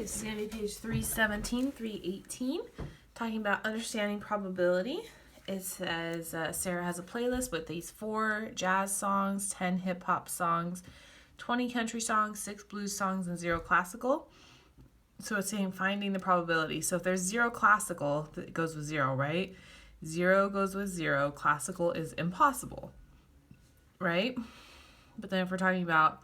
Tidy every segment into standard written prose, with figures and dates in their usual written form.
this is going to be page 317, 318, talking about understanding probability. It says Sarah has a playlist with these 4 jazz songs, 10 hip-hop songs, 20 country songs, 6 blues songs, and 0 classical. So it's saying finding the probability. So if there's 0 classical, it goes with 0, right? 0 goes with 0. Classical is impossible, right? But then if we're talking about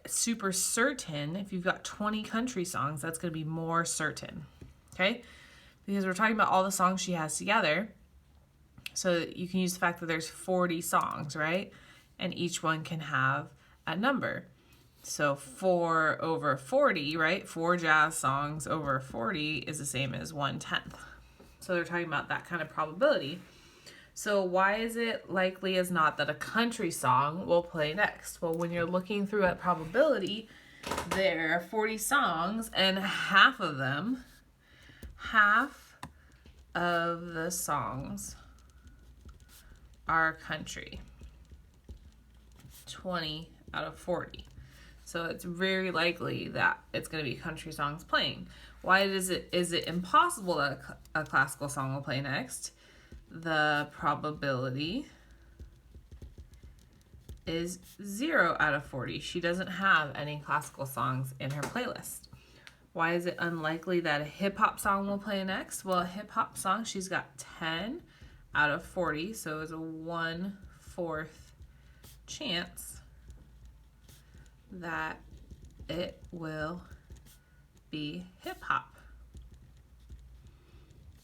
super certain, if you've got 20 country songs, that's going to be more certain, okay? Because we're talking about all the songs she has together. So you can use the fact that there's 40 songs, right? And each one can have a number. So 4 over 40, right? 4 jazz songs over 40 is the same as 1/10. So they're talking about that kind of probability. So why is it likely as not that a country song will play next? Well, when you're looking through at probability, there are 40 songs and half of the songs are country. 20 out of 40. So it's very likely that it's going to be country songs playing. Why is it impossible that a classical song will play next? The probability is 0 out of 40. She doesn't have any classical songs in her playlist. Why is it unlikely that a hip-hop song will play next? Well, a hip-hop song, she's got 10 out of 40, so it's a 1/4 chance that it will be hip-hop.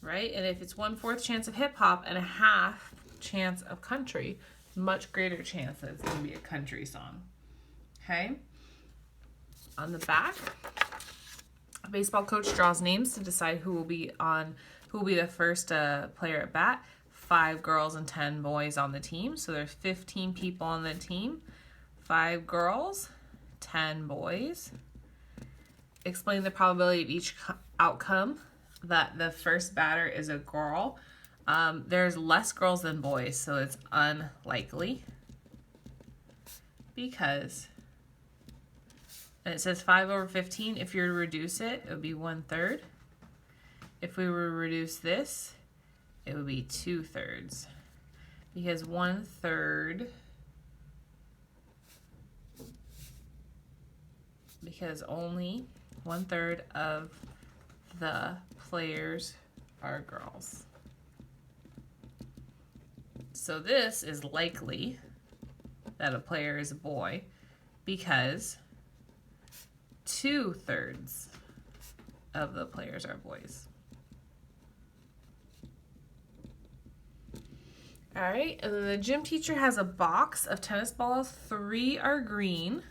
Right? And if it's 1/4 chance of hip-hop and a half chance of country, much greater chance that it's going to be a country song. Okay? On the back, a baseball coach draws names to decide who will be the first player at bat. 5 girls and 10 boys on the team. So there's 15 people on the team. 5 girls, 10 boys. Explain the probability of each outcome. That the first batter is a girl. There's less girls than boys, so it's unlikely. Because, and it says 5 over 15. If you were to reduce it, it would be 1/3. If we were to reduce this, it would be 2/3. Because 1/3, because only 1/3 of the players are girls. So this is likely that a player is a boy because 2/3 of the players are boys. All right, and then the gym teacher has a box of tennis balls. 3 are green,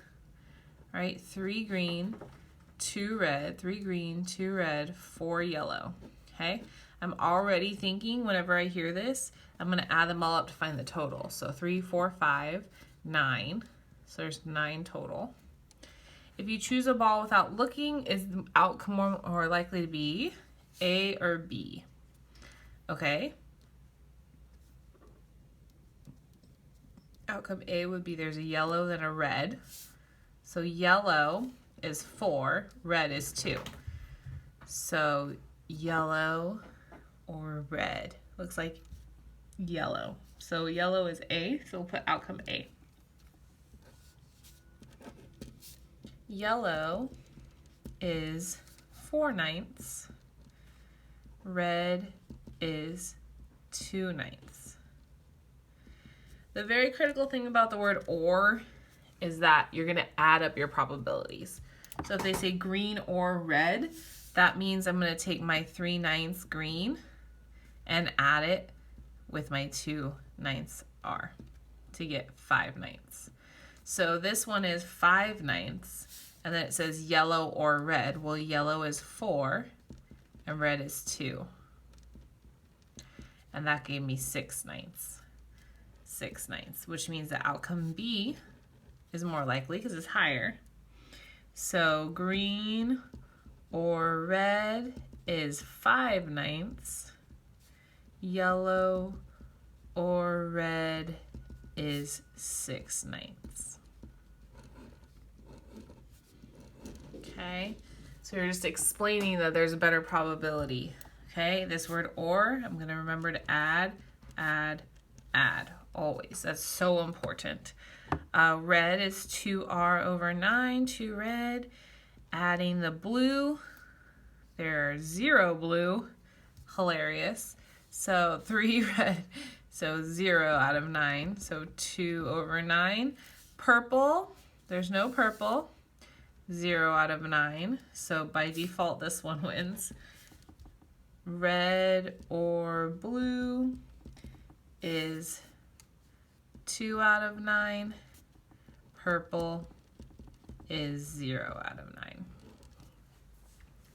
right? 3 green, 2 red, 3 green, 2 red, 4 yellow. Okay, I'm already thinking whenever I hear this, I'm going to add them all up to find the total. So 3, 4, 5, 9. So there's 9 total. If you choose a ball without looking, is the outcome more likely to be A or B? Okay. Outcome A would be there's a yellow then a red. So yellow is 4, red is 2. So yellow or red. Looks like yellow. So yellow is A, so we'll put outcome A. Yellow is 4/9. Red is 2/9. The very critical thing about the word or is that you're going to add up your probabilities. So if they say green or red, that means I'm going to take my 3/9 green and add it with my 2/9 R to get 5/9. So this one is 5/9, and then it says yellow or red. Well, yellow is 4 and red is 2. And that gave me 6/9. 6/9, which means the outcome B is more likely because it's higher. So green or red is 5/9. Yellow or red is 6/9. Okay, So you're just explaining that there's a better probability. Okay, this word or, I'm going to remember to add, always. That's so important. Red is 2R over 9, 2 red. Adding the blue, there's 0 blue, hilarious. So 3 red, so 0 out of 9, so 2 over 9. Purple, there's no purple, 0 out of 9, so by default this one wins. Red or blue is 2 out of 9. Purple is 0 out of 9.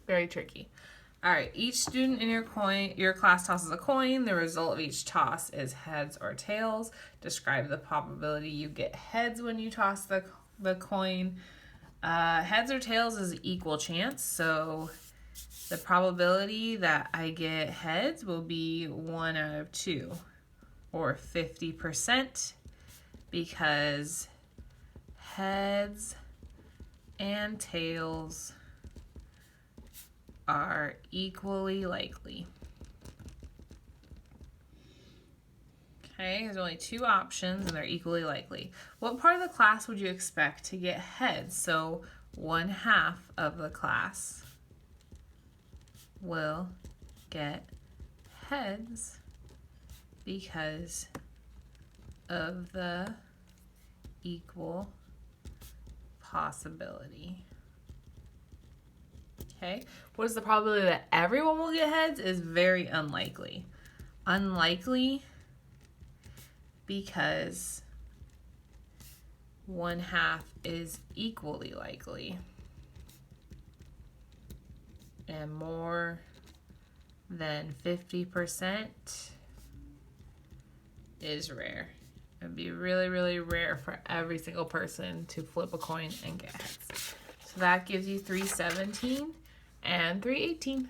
Very tricky. All right, each student in your class tosses a coin. The result of each toss is heads or tails. Describe the probability you get heads when you toss the coin. Heads or tails is equal chance, so the probability that I get heads will be 1 out of 2, or 50%, because heads and tails are equally likely. Okay, there's only 2 options and they're equally likely. What part of the class would you expect to get heads? So 1/2 of the class will get heads because of the equal possibility. Okay, what is the probability that everyone will get heads? Is very unlikely. Unlikely because 1/2 is equally likely. And more than 50% is rare. It'd be really, really rare for every single person to flip a coin and get heads. So that gives you 317 and 318.